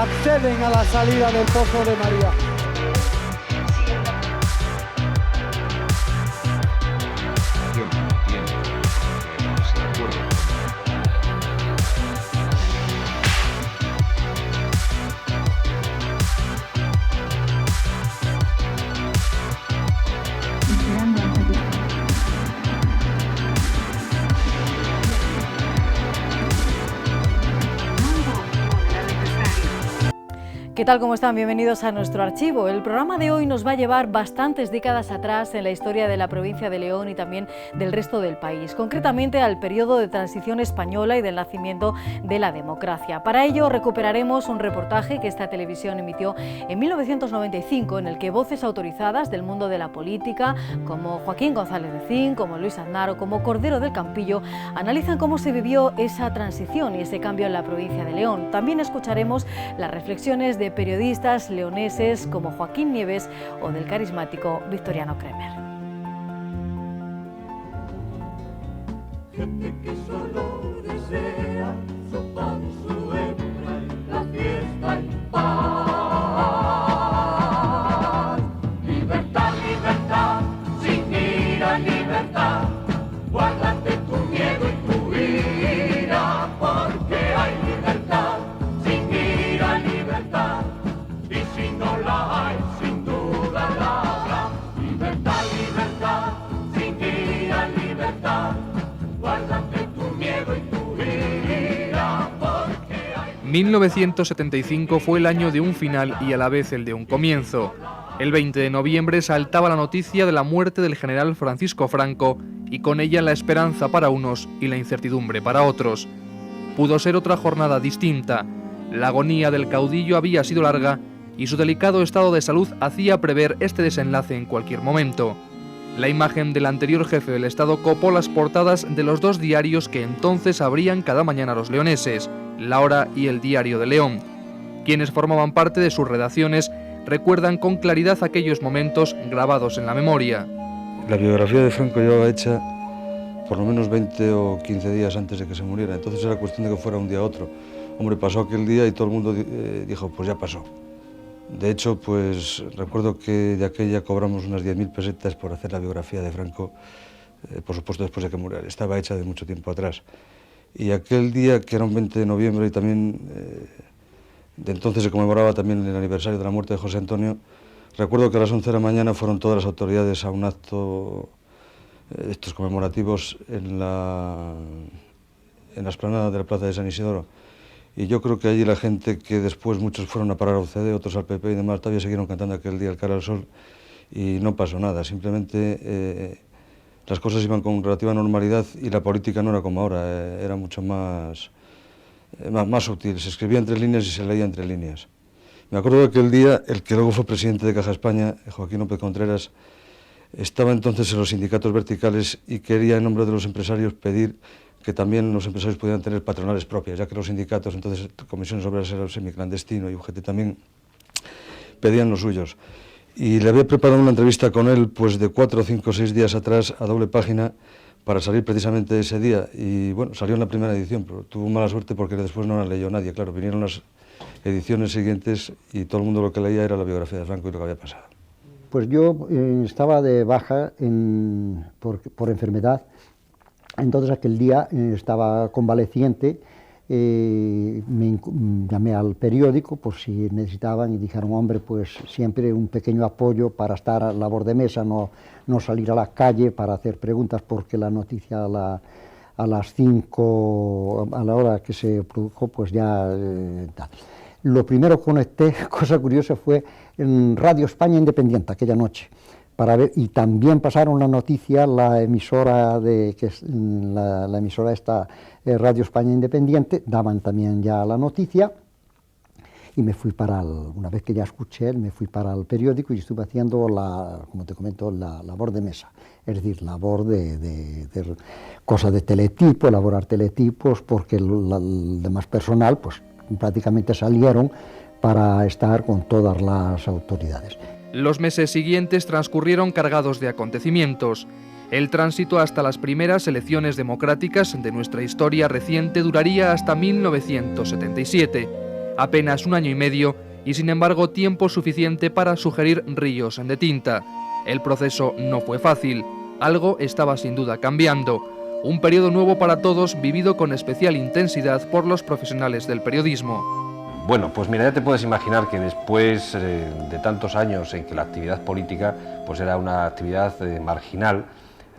acceden a la salida del Pozo de María. ¿Qué tal? ¿Cómo están? Bienvenidos a nuestro archivo. El programa de hoy nos va a llevar bastantes décadas atrás en la historia de la provincia de León y también del resto del país, concretamente al periodo de transición española y del nacimiento de la democracia. Para ello recuperaremos un reportaje que esta televisión emitió en 1995, en el que voces autorizadas del mundo de la política, como Joaquín González de Cin, como Luis Aznar o como Cordero del Campillo, analizan cómo se vivió esa transición y ese cambio en la provincia de León. También escucharemos las reflexiones de periodistas leoneses como Joaquín Nieves o del carismático Victoriano Kremer. Gente que solo desea su pan, su hembra y la fiesta en paz. Libertad, libertad, sin ira, libertad. Guárdate tu miedo y tu ira, porque hay libertad, sin ira, libertad. Y si no la hay, sin duda la habrá. Libertad, libertad, sin ira, libertad. Guárdate tu miedo y tu ira, porque hay... 1975 fue el año de un final y a la vez el de un comienzo. El 20 de noviembre saltaba la noticia de la muerte del general Francisco Franco y con ella la esperanza para unos y la incertidumbre para otros. Pudo ser otra jornada distinta. La agonía del caudillo había sido larga y su delicado estado de salud hacía prever este desenlace en cualquier momento. La imagen del anterior jefe del Estado copó las portadas de los dos diarios que entonces abrían cada mañana los leoneses, La Hora y El Diario de León. Quienes formaban parte de sus redacciones recuerdan con claridad aquellos momentos grabados en la memoria. La biografía de Franco llevaba hecha por lo menos 20 o 15 días antes de que se muriera, entonces era cuestión de que fuera un día a otro. Hombre, pasó aquel día y todo el mundo dijo, pues ya pasó. De hecho, pues recuerdo que de aquella cobramos unas 10.000 pesetas por hacer la biografía de Franco, por supuesto después de que muriera. Estaba hecha de mucho tiempo atrás. Y aquel día, que era un 20 de noviembre y también de entonces se conmemoraba también el aniversario de la muerte de José Antonio, recuerdo que a las 11 de la mañana fueron todas las autoridades a un acto de estos conmemorativos en la explanada de la Plaza de San Isidoro. Y yo creo que allí la gente, que después muchos fueron a parar a UCD, otros al PP y demás, todavía siguieron cantando aquel día El Cara al Sol y no pasó nada. Simplemente las cosas iban con relativa normalidad y la política no era como ahora, era mucho más sutil. Se escribía entre líneas y se leía entre líneas. Me acuerdo de aquel día, el que luego fue presidente de Caja España, Joaquín López Contreras, estaba entonces en los sindicatos verticales y quería en nombre de los empresarios pedir que también los empresarios pudieran tener patronales propias, ya que los sindicatos, entonces Comisiones Obreras era semiclandestino y UGT también pedían los suyos. Y le había preparado una entrevista con él pues de 4, 5, 6 días atrás a doble página para salir precisamente ese día. Y bueno, salió en la primera edición, pero tuvo mala suerte porque después no la leyó nadie. Claro, vinieron las ediciones siguientes y todo el mundo lo que leía era la biografía de Franco y lo que había pasado. Pues yo estaba de baja por enfermedad. Entonces aquel día estaba convaleciente, llamé al periódico por si necesitaban y dijeron, hombre, pues siempre un pequeño apoyo para estar a labor de mesa, no salir a la calle para hacer preguntas, porque la noticia a las 5, a la hora que se produjo, pues ya tal. Lo primero que conecté, cosa curiosa, fue en Radio España Independiente aquella noche, para ver, y también pasaron la noticia, la emisora la emisora esta, Radio España Independiente, daban también ya la noticia, y me fui una vez que ya escuché, me fui para el periódico y estuve haciendo, como te comento, la labor de mesa, es decir, labor de cosas de teletipo, elaborar teletipos, porque el demás personal, pues prácticamente salieron para estar con todas las autoridades. Los meses siguientes transcurrieron cargados de acontecimientos. El tránsito hasta las primeras elecciones democráticas de nuestra historia reciente duraría hasta 1977. Apenas 1 año y medio y sin embargo tiempo suficiente para sugerir ríos de tinta. El proceso no fue fácil, algo estaba sin duda cambiando. Un periodo nuevo para todos, vivido con especial intensidad por los profesionales del periodismo. Bueno, pues mira, ya te puedes imaginar que después de tantos años en que la actividad política pues era una actividad marginal,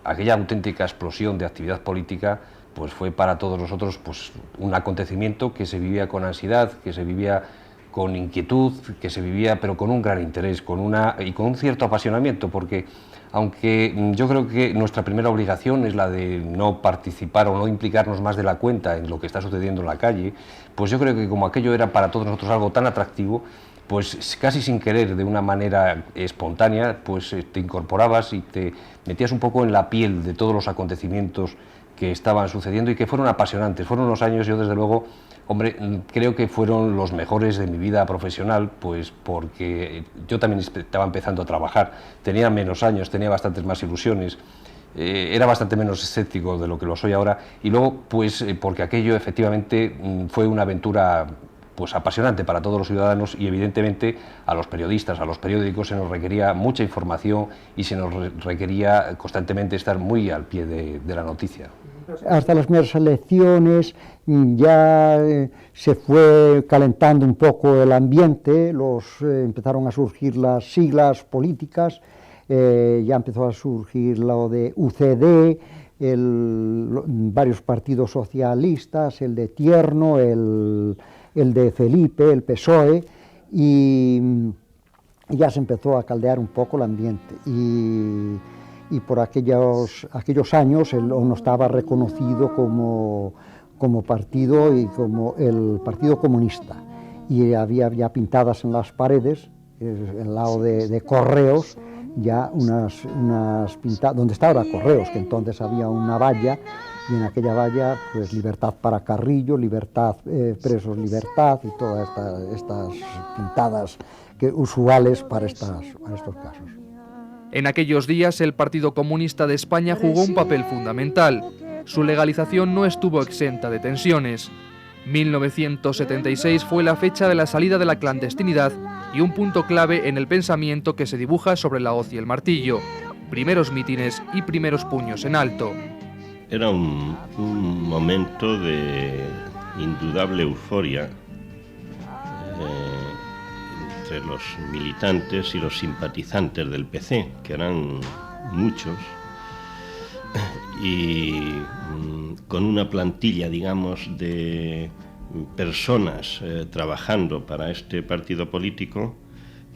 aquella auténtica explosión de actividad política pues fue para todos nosotros pues un acontecimiento que se vivía con ansiedad, que se vivía con inquietud, que se vivía pero con un gran interés, con un cierto apasionamiento, porque aunque yo creo que nuestra primera obligación es la de no participar o no implicarnos más de la cuenta en lo que está sucediendo en la calle, pues yo creo que como aquello era para todos nosotros algo tan atractivo, pues casi sin querer, de una manera espontánea, pues te incorporabas y te metías un poco en la piel de todos los acontecimientos que estaban sucediendo y que fueron apasionantes. Fueron unos años, yo desde luego, hombre, creo que fueron los mejores de mi vida profesional, pues porque yo también estaba empezando a trabajar, tenía menos años, tenía bastantes más ilusiones, era bastante menos escéptico de lo que lo soy ahora, y luego pues porque aquello efectivamente fue una aventura pues apasionante para todos los ciudadanos y evidentemente a los periodistas, a los periódicos se nos requería mucha información y se nos requería constantemente estar muy al pie de la noticia. Hasta las primeras elecciones ya se fue calentando un poco el ambiente, empezaron a surgir las siglas políticas, ya empezó a surgir lo de UCD, varios partidos socialistas, el de Tierno, el de Felipe, el PSOE, y ya se empezó a caldear un poco el ambiente. Y por aquellos años el ONU estaba reconocido como partido y como el Partido Comunista. Y había ya pintadas en las paredes, al lado de Correos, ya unas pintadas, donde está ahora Correos, que entonces había una valla, y en aquella valla, pues libertad para Carrillo, libertad, presos libertad, y todas estas pintadas usuales para estos casos. En aquellos días el Partido Comunista de España jugó un papel fundamental. Su legalización no estuvo exenta de tensiones. 1976 fue la fecha de la salida de la clandestinidad y un punto clave en el pensamiento que se dibuja sobre la hoz y el martillo. Primeros mítines y primeros puños en alto. Era un momento de indudable euforia entre los militantes y los simpatizantes del PC, que eran muchos, y con una plantilla, digamos, de personas trabajando para este partido político.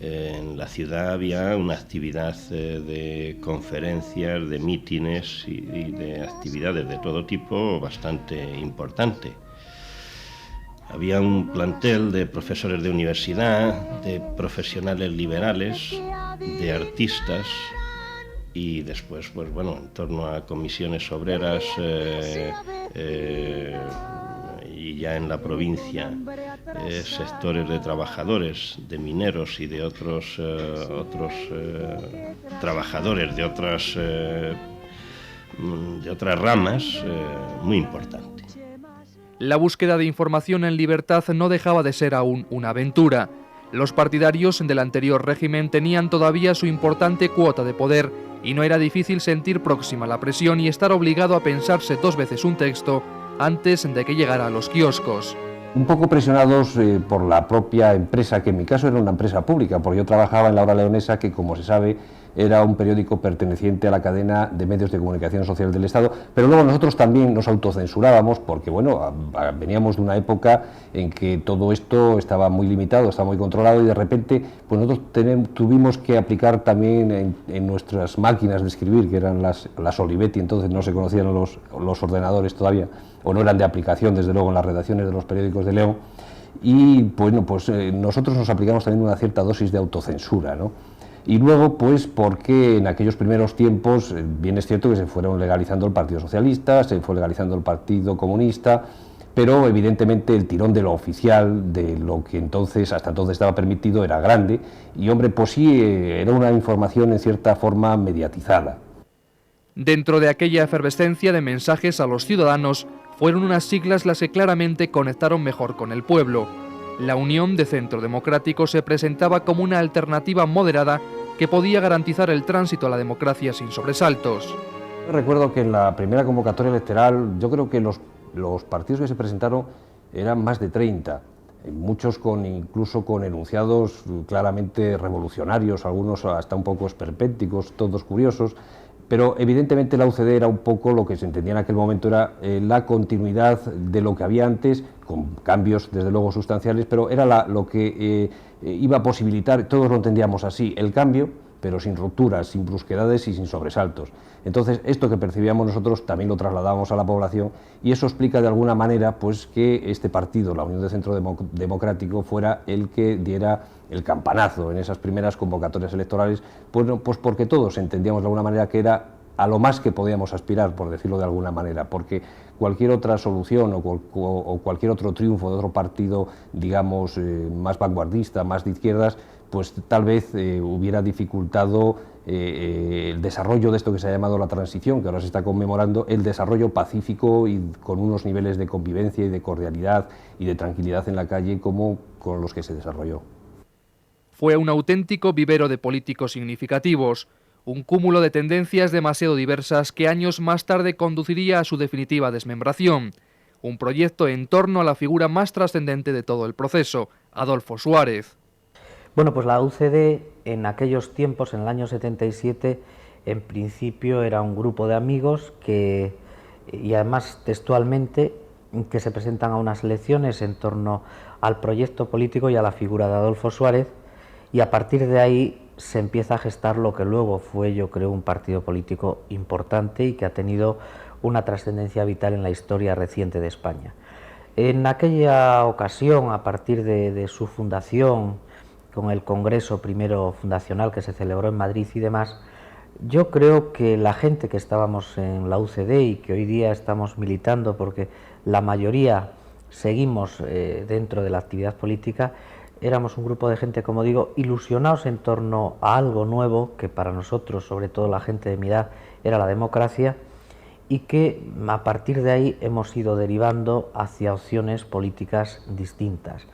En la ciudad había una actividad de conferencias, de mítines y de actividades de todo tipo bastante importante. Había un plantel de profesores de universidad, de profesionales liberales, de artistas y después, pues bueno, en torno a comisiones obreras y ya en la provincia sectores de trabajadores, de mineros y de otros trabajadores de otras ramas muy importantes. La búsqueda de información en libertad no dejaba de ser aún una aventura. Los partidarios del anterior régimen tenían todavía su importante cuota de poder y no era difícil sentir próxima la presión y estar obligado a pensarse 2 veces un texto antes de que llegara a los kioscos. Un poco presionados por la propia empresa, que en mi caso era una empresa pública, porque yo trabajaba en La Hora Leonesa, que como se sabe era un periódico perteneciente a la cadena de medios de comunicación social del Estado, pero luego nosotros también nos autocensurábamos porque bueno, veníamos de una época en que todo esto estaba muy limitado, estaba muy controlado y de repente pues nosotros tuvimos que aplicar también en nuestras máquinas de escribir, que eran las Olivetti, entonces no se conocían los ordenadores todavía, o no eran de aplicación desde luego en las redacciones de los periódicos de León, y bueno, pues nosotros nos aplicamos también una cierta dosis de autocensura, ¿no? Y luego, pues, porque en aquellos primeros tiempos, bien es cierto que se fueron legalizando el Partido Socialista, se fue legalizando el Partido Comunista, pero evidentemente el tirón de lo oficial, de lo que hasta entonces estaba permitido, era grande, y hombre, pues sí, era una información en cierta forma mediatizada. Dentro de aquella efervescencia de mensajes a los ciudadanos, fueron unas siglas las que claramente conectaron mejor con el pueblo. La Unión de Centro Democrático se presentaba como una alternativa moderada que podía garantizar el tránsito a la democracia sin sobresaltos. Recuerdo que en la primera convocatoria electoral yo creo que los partidos que se presentaron eran más de 30, muchos incluso con enunciados claramente revolucionarios, algunos hasta un poco esperpénticos, todos curiosos, pero evidentemente la UCD era un poco lo que se entendía en aquel momento, era la continuidad de lo que había antes, con cambios desde luego sustanciales, pero era lo que iba a posibilitar, todos lo entendíamos así, el cambio, pero sin rupturas, sin brusquedades y sin sobresaltos. Entonces, esto que percibíamos nosotros también lo trasladábamos a la población y eso explica de alguna manera pues, que este partido, la Unión de Centro Democrático, fuera el que diera el campanazo en esas primeras convocatorias electorales, pues porque todos entendíamos de alguna manera que era a lo más que podíamos aspirar, por decirlo de alguna manera, porque cualquier otra solución o cualquier otro triunfo de otro partido, digamos, más vanguardista, más de izquierdas, pues tal vez hubiera dificultado el desarrollo de esto que se ha llamado la transición, que ahora se está conmemorando, el desarrollo pacífico y con unos niveles de convivencia y de cordialidad y de tranquilidad en la calle como con los que se desarrolló. Fue un auténtico vivero de políticos significativos, un cúmulo de tendencias demasiado diversas que años más tarde conduciría a su definitiva desmembración, un proyecto en torno a la figura más trascendente de todo el proceso, Adolfo Suárez. Bueno, pues la UCD en aquellos tiempos, en el año 77, en principio era un grupo de amigos y además textualmente, que se presentan a unas elecciones en torno al proyecto político y a la figura de Adolfo Suárez, y a partir de ahí se empieza a gestar lo que luego fue, yo creo, un partido político importante y que ha tenido una trascendencia vital en la historia reciente de España. En aquella ocasión, a partir de su fundación, con el congreso primero fundacional que se celebró en Madrid y demás, yo creo que la gente que estábamos en la UCD y que hoy día estamos militando, porque la mayoría seguimos dentro de la actividad política, éramos un grupo de gente, como digo, ilusionados en torno a algo nuevo, que para nosotros, sobre todo la gente de mi edad, era la democracia, y que a partir de ahí hemos ido derivando hacia opciones políticas distintas.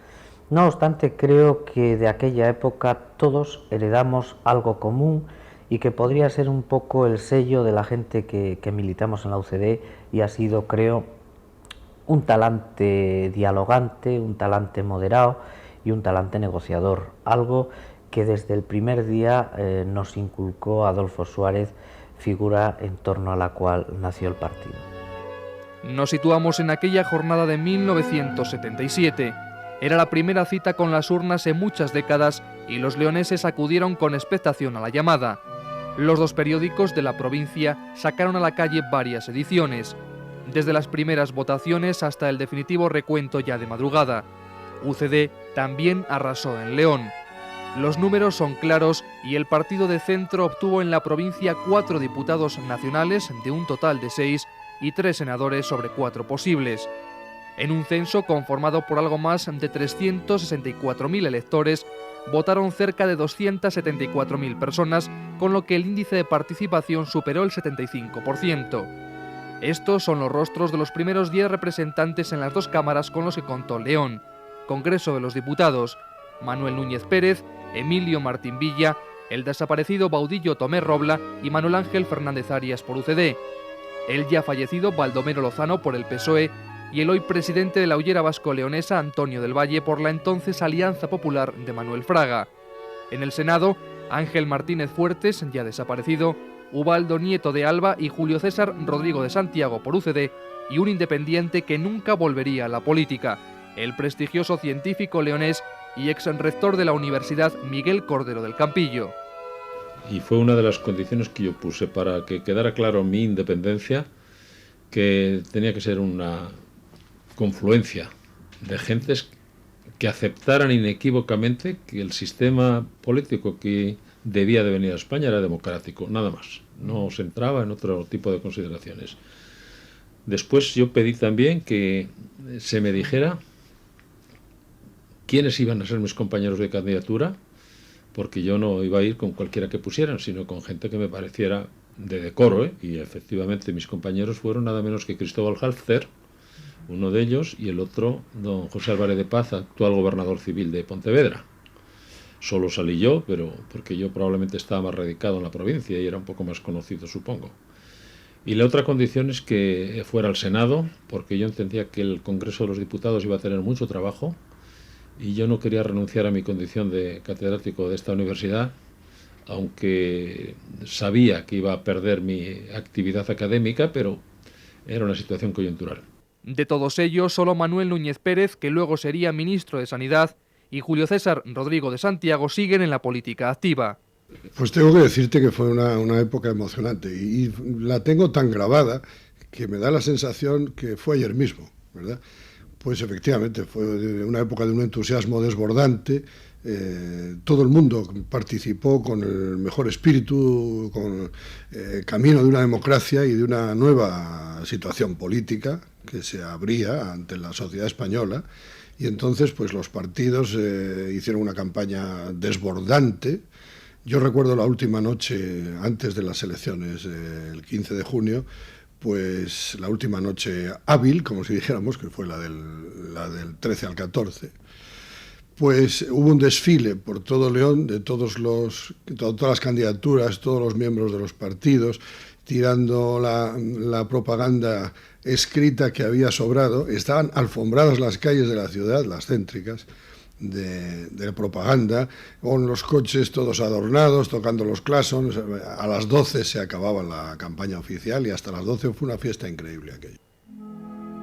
No obstante, creo que de aquella época todos heredamos algo común y que podría ser un poco el sello de la gente que militamos en la UCD, y ha sido, creo, un talante dialogante, un talante moderado y un talante negociador, algo que desde el primer día nos inculcó Adolfo Suárez, figura en torno a la cual nació el partido. Nos situamos en aquella jornada de 1977. Era la primera cita con las urnas en muchas décadas y los leoneses acudieron con expectación a la llamada. Los dos periódicos de la provincia sacaron a la calle varias ediciones, desde las primeras votaciones hasta el definitivo recuento ya de madrugada. UCD también arrasó en León. Los números son claros y el partido de centro obtuvo en la provincia 4 diputados nacionales de un total de 6 y 3 senadores sobre 4 posibles. En un censo conformado por algo más de 364.000 electores, votaron cerca de 274.000 personas, con lo que el índice de participación superó el 75%. Estos son los rostros de los primeros 10 representantes en las dos cámaras con los que contó León. Congreso de los Diputados: Manuel Núñez Pérez, Emilio Martín Villa, el desaparecido Baudillo Tomé Robla y Manuel Ángel Fernández Arias por UCD, el ya fallecido Baldomero Lozano por el PSOE y el hoy presidente de la Hullera Vasco-Leonesa, Antonio del Valle, por la entonces Alianza Popular de Manuel Fraga. En el Senado, Ángel Martínez Fuertes, ya desaparecido, Ubaldo Nieto de Alba y Julio César Rodrigo de Santiago por UCD, y un independiente que nunca volvería a la política, el prestigioso científico leonés y ex rector de la Universidad Miguel Cordero del Campillo. Y fue una de las condiciones que yo puse para que quedara claro mi independencia, que tenía que ser una confluencia de gentes que aceptaran inequívocamente que el sistema político que debía de venir a España era democrático, nada más, no se entraba en otro tipo de consideraciones. Después yo pedí también que se me dijera quiénes iban a ser mis compañeros de candidatura, porque yo no iba a ir con cualquiera que pusieran, sino con gente que me pareciera de decoro, y efectivamente mis compañeros fueron nada menos que Cristóbal Halffter, uno de ellos, y el otro, don José Álvarez de Paz, actual gobernador civil de Pontevedra. Solo salí yo, pero porque yo probablemente estaba más radicado en la provincia y era un poco más conocido, supongo. Y la otra condición es que fuera al Senado, porque yo entendía que el Congreso de los Diputados iba a tener mucho trabajo y yo no quería renunciar a mi condición de catedrático de esta universidad, aunque sabía que iba a perder mi actividad académica, pero era una situación coyuntural. De todos ellos, solo Manuel Núñez Pérez, que luego sería ministro de Sanidad, y Julio César Rodrigo de Santiago siguen en la política activa. Pues tengo que decirte que fue una época emocionante y la tengo tan grabada que me da la sensación que fue ayer mismo, ¿verdad? Pues efectivamente fue una época de un entusiasmo desbordante, todo el mundo participó con el mejor espíritu, con camino de una democracia y de una nueva situación política que se abría ante la sociedad española. Y entonces pues los partidos hicieron una campaña desbordante. Yo recuerdo la última noche antes de las elecciones, el 15 de junio, pues la última noche hábil, como si dijéramos, que fue la del 13 al 14, pues hubo un desfile por todo León de todas las candidaturas, todos los miembros de los partidos, tirando la propaganda escrita que había sobrado. Estaban alfombradas las calles de la ciudad, las céntricas, de propaganda, con los coches todos adornados, tocando los claxons. A las 12 se acababa la campaña oficial y hasta las 12 fue una fiesta increíble aquello.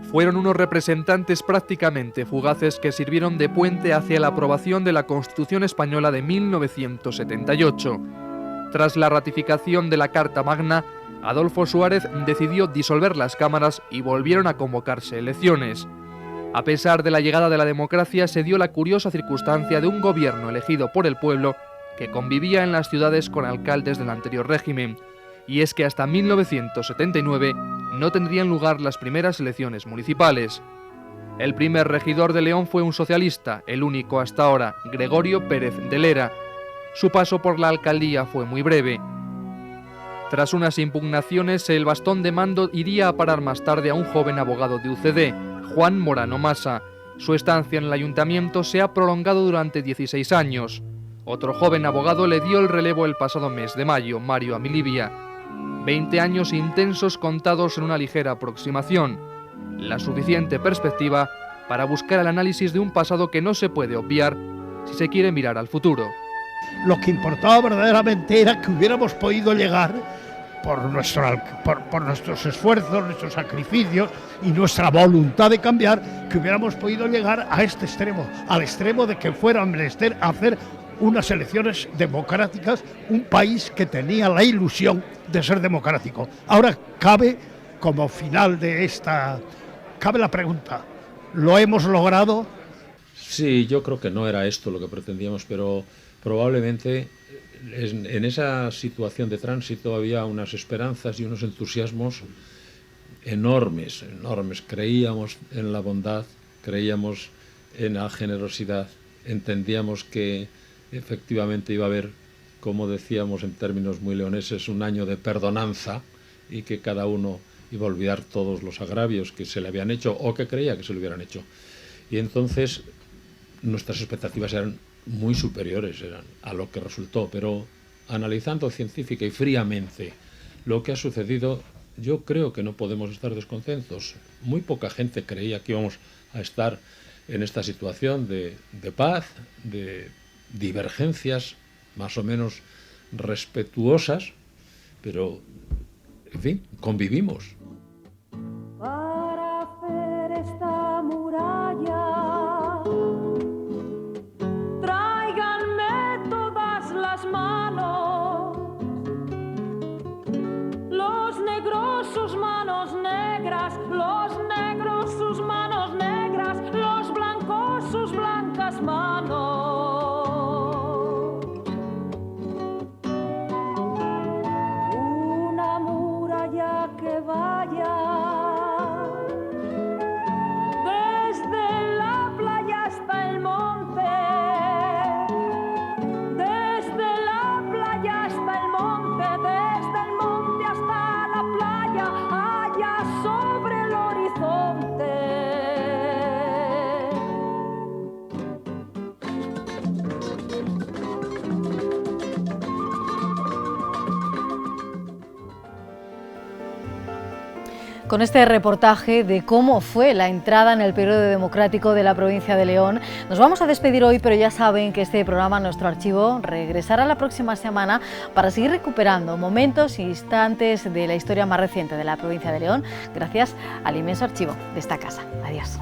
Fueron unos representantes prácticamente fugaces que sirvieron de puente hacia la aprobación de la Constitución Española de 1978. Tras la ratificación de la Carta Magna, Adolfo Suárez decidió disolver las cámaras y volvieron a convocarse elecciones. A pesar de la llegada de la democracia, se dio la curiosa circunstancia de un gobierno elegido por el pueblo que convivía en las ciudades con alcaldes del anterior régimen. Y es que hasta 1979 no tendrían lugar las primeras elecciones municipales. El primer regidor de León fue un socialista, el único hasta ahora, Gregorio Pérez de Lera. Su paso por la alcaldía fue muy breve. Tras unas impugnaciones, el bastón de mando iría a parar más tarde a un joven abogado de UCD, Juan Morano Masa. Su estancia en el ayuntamiento se ha prolongado durante 16 años. Otro joven abogado le dio el relevo el pasado mes de mayo, Mario Amilibia. 20 años intensos contados en una ligera aproximación. La suficiente perspectiva para buscar el análisis de un pasado que no se puede obviar si se quiere mirar al futuro. Lo que importaba verdaderamente era que hubiéramos podido llegar por nuestros esfuerzos, nuestros sacrificios y nuestra voluntad de cambiar, que hubiéramos podido llegar a este extremo, al extremo de que fuera menester hacer unas elecciones democráticas, un país que tenía la ilusión de ser democrático. Ahora cabe, como final de cabe la pregunta, ¿lo hemos logrado? Sí, yo creo que no era esto lo que pretendíamos, pero probablemente en esa situación de tránsito había unas esperanzas y unos entusiasmos enormes. Creíamos en la bondad, creíamos en la generosidad, entendíamos que efectivamente iba a haber, como decíamos en términos muy leoneses, un año de perdonanza y que cada uno iba a olvidar todos los agravios que se le habían hecho o que creía que se le hubieran hecho. Y entonces nuestras expectativas eran muy superiores a lo que resultó, pero analizando científica y fríamente lo que ha sucedido, yo creo que no podemos estar descontentos. Muy poca gente creía que íbamos a estar en esta situación de paz, de divergencias más o menos respetuosas, pero, en fin, convivimos. Para hacer esta muralla, tráiganme todas las manos, los negros sus manos negras, los negros sus manos negras, los blancos sus blancas manos. Una muralla que vaya desde la playa hasta el monte, desde la playa hasta el monte, desde el monte hasta la playa, allá sobre el horizonte. Con este reportaje de cómo fue la entrada en el periodo democrático de la provincia de León, nos vamos a despedir hoy, pero ya saben que este programa, Nuestro Archivo, regresará la próxima semana para seguir recuperando momentos e instantes de la historia más reciente de la provincia de León, gracias al inmenso archivo de esta casa. Adiós.